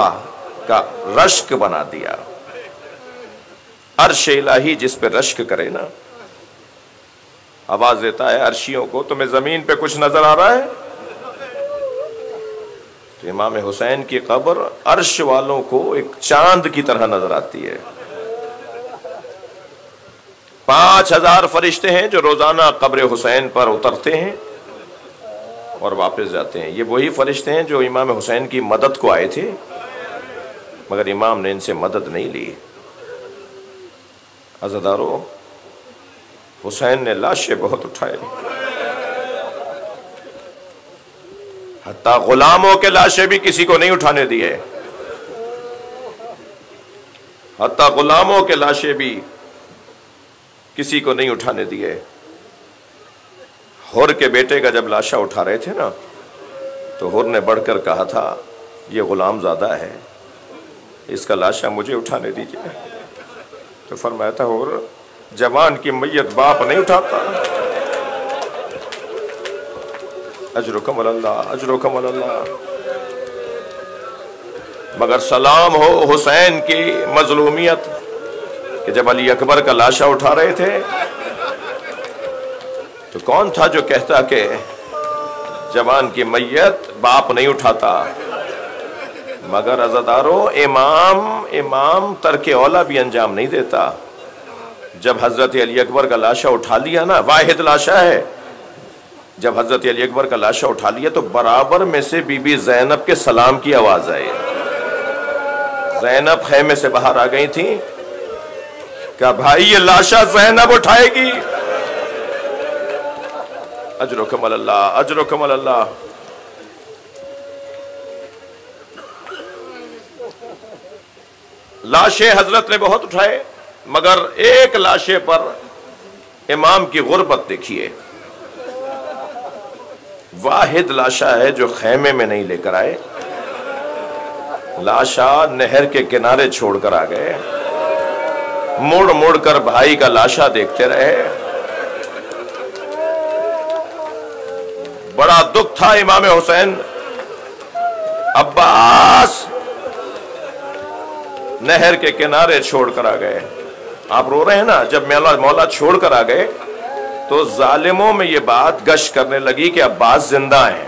کا رشک بنا دیا۔ عرش الہی جس پہ رشک کرے نا، آواز دیتا ہے عرشیوں کو تمہیں زمین پہ کچھ نظر آ رہا ہے؟ تو امام حسین کی قبر عرش والوں کو ایک چاند کی طرح نظر آتی ہے۔ 5000 فرشتے ہیں جو روزانہ قبر حسین پر اترتے ہیں اور واپس جاتے ہیں۔ یہ وہی فرشتے ہیں جو امام حسین کی مدد کو آئے تھے، مگر امام نے ان سے مدد نہیں لی۔ عزادارو، حسین نے لاشیں بہت اٹھائے، حتیٰ غلاموں کے لاشیں بھی کسی کو نہیں اٹھانے دیے، حتیٰ غلاموں کے لاشیں بھی کسی کو نہیں اٹھانے دیے۔ حر کے بیٹے کا جب لاشا اٹھا رہے تھے نا تو حر نے بڑھ کر کہا تھا یہ غلام زادہ ہے، اس کا لاشا مجھے اٹھانے دیجیے۔ تو فرمایا تھا حر جوان کی میت باپ نہیں اٹھاتا۔ اجرکم اللہ، اجرکم اللہ۔ مگر سلام ہو حسین کی مظلومیت کہ جب علی اکبر کا لاشا اٹھا رہے تھے تو کون تھا جو کہتا کہ جوان کی میت باپ نہیں اٹھاتا؟ مگر عزادارو، امام ترک اولا بھی انجام نہیں دیتا۔ جب حضرت علی اکبر کا لاشا اٹھا لیا نا، واحد لاشا ہے، جب حضرت علی اکبر کا لاشا اٹھا لیا تو برابر میں سے بی بی زینب کے سلام کی آواز آئی۔ زینب خیمے سے باہر آ گئی تھی، کہا بھائی یہ لاشا زینب اٹھائے گی۔ اجرکم اللہ، اجرکم اللہ۔ لاشیں حضرت نے بہت اٹھائے، مگر ایک لاشے پر امام کی غربت دیکھیے۔ واحد لاشا ہے جو خیمے میں نہیں لے کر آئے، لاشا نہر کے کنارے چھوڑ کر آ گئے، مڑ مڑ کر بھائی کا لاشا دیکھتے رہے۔ بڑا دکھ تھا امام حسین۔ عباس نہر کے کنارے چھوڑ کر آ گئے۔ آپ رو رہے ہیں نا، جب مولا چھوڑ کر آ گئے تو ظالموں میں یہ بات گشت کرنے لگی کہ عباس زندہ ہیں۔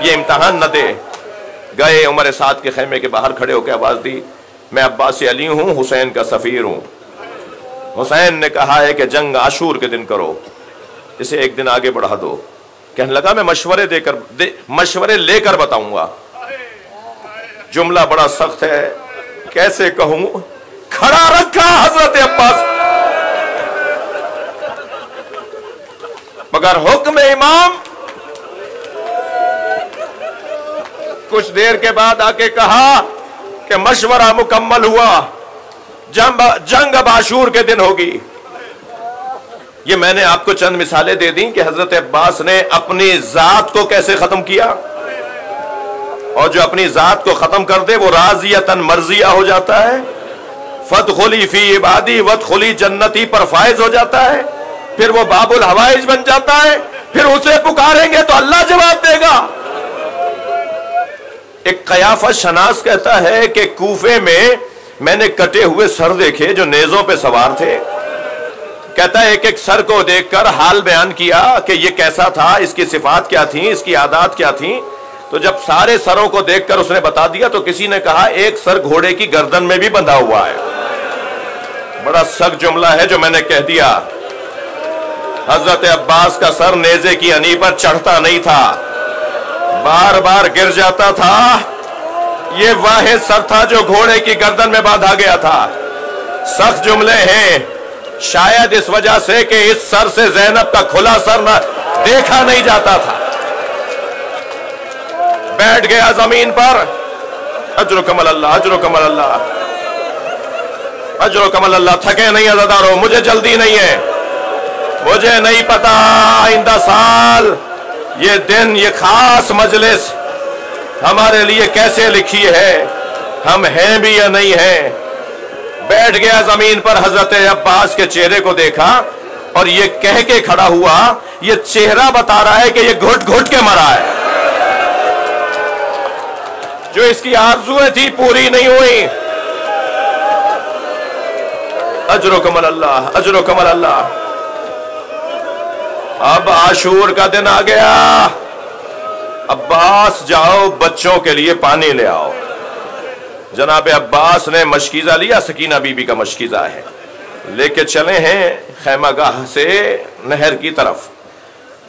یہ امتحان نہ دے۔ گئے عمر سعد کے خیمے کے باہر کھڑے ہو کے آواز دی، میں عباس علی ہوں، حسین کا سفیر ہوں۔ حسین نے کہا ہے کہ جنگ عاشور کے دن کرو، اسے ایک دن آگے بڑھا دو۔ کہنے لگا میں مشورے لے کر بتاؤں گا۔ جملہ بڑا سخت ہے، کیسے کہوں؟ کھڑا رکھا حضرت عباس، مگر حکم امام۔ کچھ دیر کے بعد آ کے کہا کہ مشورہ مکمل ہوا، جنگ اب عاشور کے دن ہوگی۔ یہ میں نے آپ کو چند مثالیں دے دیں کہ حضرت عباس نے اپنی ذات کو کیسے ختم کیا، اور جو اپنی ذات کو ختم کر دے وہ راضیتاً مرضیہ ہو جاتا ہے، فادخلی فی عبادی وادخلی جنتی پر فائز ہو جاتا ہے، پھر وہ باب الحوائج بن جاتا ہے، پھر اسے پکاریں گے تو اللہ جواب دے گا۔ ایک قیافہ شناس کہتا ہے کہ کوفے میں نے کٹے ہوئے سر دیکھے جو نیزوں پہ سوار تھے۔ کہتا ہے ایک سر کو دیکھ کر حال بیان کیا کہ یہ کیسا تھا، اس کی صفات کیا تھیں، اس کی عادات کیا تھیں۔ تو جب سارے سروں کو دیکھ کر اس نے بتا دیا تو کسی نے کہا ایک سر گھوڑے کی گردن میں بھی بندھا ہوا ہے۔ بڑا سخت جملہ ہے جو میں نے کہہ دیا۔ حضرت عباس کا سر نیزے کی انی پر چڑھتا نہیں تھا، بار بار گر جاتا تھا۔ یہ واحد سر تھا جو گھوڑے کی گردن میں باندھا گیا تھا۔ سخت جملے ہیں، شاید اس وجہ سے کہ اس سر سے زینب کا کھلا سر نہ دیکھا نہیں جاتا تھا۔ بیٹھ گیا زمین پر، اجرکم اللہ، اجرکم اللہ، اجرکم اللہ۔ تھکے نہیں عزادارو، مجھے جلدی نہیں ہے، مجھے نہیں پتا آئندہ سال یہ دن، یہ خاص مجلس ہمارے لیے کیسے لکھی ہے، ہم ہیں بھی یا نہیں ہیں۔ بیٹھ گیا زمین پر، حضرت عباس کے چہرے کو دیکھا اور یہ کہہ کے کھڑا ہوا، یہ چہرہ بتا رہا ہے کہ یہ گھٹ گھٹ کے مرا ہے، جو اس کی آرزویں تھی پوری نہیں ہوئی۔ اجرکم اللہ، اجرکم اللہ۔ اب عاشور کا دن آ گیا، عباس جاؤ بچوں کے لیے پانی لے آؤ۔ جناب عباس نے مشکیزہ لیا، سکینہ بی بی کا مشکیزہ ہے، لے کے چلے ہیں خیمہ گاہ سے نہر کی طرف۔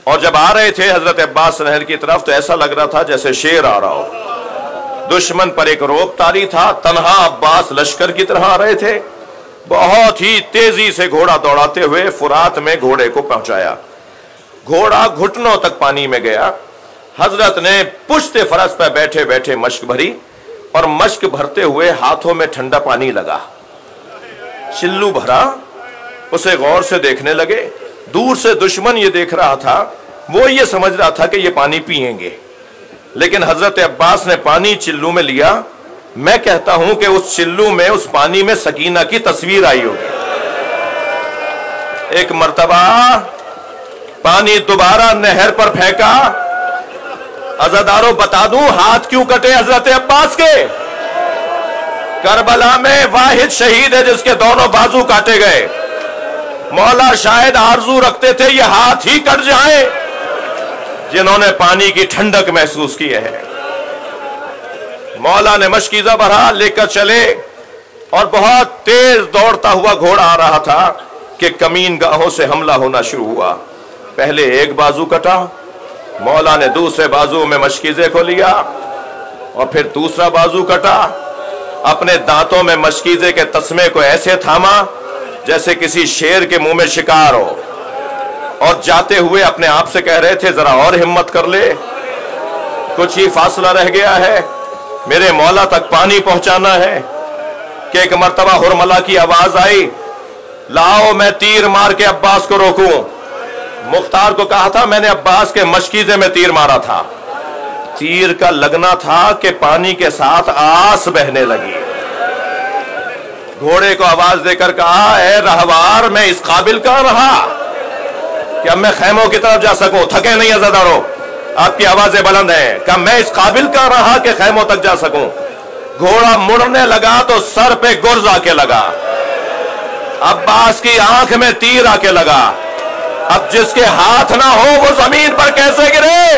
اور جب آ رہے تھے حضرت عباس نہر کی طرف تو ایسا لگ رہا تھا جیسے شیر آ رہا ہو۔ دشمن پر ایک روب طاری تھا، تنہا عباس لشکر کی طرح آ رہے تھے۔ بہت ہی تیزی سے گھوڑا دوڑاتے ہوئے فرات میں گھوڑے کو پہنچایا۔ گھوڑا گھٹنوں تک پانی میں گیا۔ حضرت نے پشت فرس پہ بیٹھے بیٹھے مشک بھری، اور مشک بھرتے ہوئے ہاتھوں میں ٹھنڈا پانی لگا، چلو بھرا، اسے غور سے دیکھنے لگے۔ دور سے دشمن یہ دیکھ رہا تھا، وہ یہ سمجھ رہا تھا کہ یہ پانی پئیں گے، لیکن حضرت عباس نے پانی چلو میں لیا۔ میں کہتا ہوں کہ اس چلو میں، اس پانی میں سکینہ کی تصویر آئی ہوگی۔ ایک مرتبہ پانی دوبارہ نہر پر پھینکا۔ عزادارو بتا دوں ہاتھ کیوں کٹے حضرت عباس کے؟ کربلا میں واحد شہید ہے جس کے دونوں بازو کاٹے گئے۔ مولا شاید آرزو رکھتے تھے یہ ہاتھ ہی کٹ جائیں جنہوں نے پانی کی ٹھنڈک محسوس کی ہے۔ مولا نے مشکیزہ بھرا، لے کر چلے، اور بہت تیز دوڑتا ہوا گھوڑا آ رہا تھا کہ کمین گاہوں سے حملہ ہونا شروع ہوا۔ پہلے ایک بازو کٹا، مولا نے دوسرے بازو میں مشکیزے کو لیا، اور پھر دوسرا بازو کٹا۔ اپنے دانتوں میں مشکیزے کے تسمے کو ایسے تھاما جیسے کسی شیر کے منہ میں شکار ہو، اور جاتے ہوئے اپنے آپ سے کہہ رہے تھے ذرا اور ہمت کر لے، کچھ ہی فاصلہ رہ گیا ہے، میرے مولا تک پانی پہنچانا ہے۔ کہ ایک مرتبہ ہرملا کی آواز آئی، لاؤ میں تیر مار کے عباس کو روکوں۔ مختار کو کہا تھا میں نے عباس کے مشکیزے میں تیر مارا تھا، تیر کا لگنا تھا کہ پانی کے ساتھ آس بہنے لگی۔ گھوڑے کو آواز دے کر کہا، اے رہوار میں اس قابل کہاں رہا کہ اب میں خیموں کی طرف جا سکوں؟ تھکے نہیں عزادارو، آپ کی آوازیں بلند ہیں۔ کہ میں اس قابل کہاں رہا کہ خیموں تک جا سکوں؟ گھوڑا مڑنے لگا تو سر پہ گرز آ کے لگا، عباس کی آنکھ میں تیر آ کے لگا۔ اب جس کے ہاتھ نہ ہو وہ زمین پر کیسے گرے؟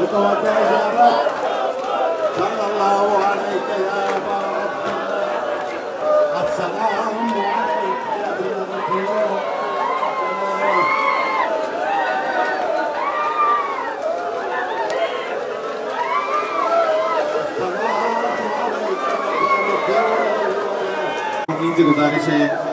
متوجہ اجابت صلی اللہ علیہ یا ابا السلام علیکم یا ابن رسول سے گزارش ہے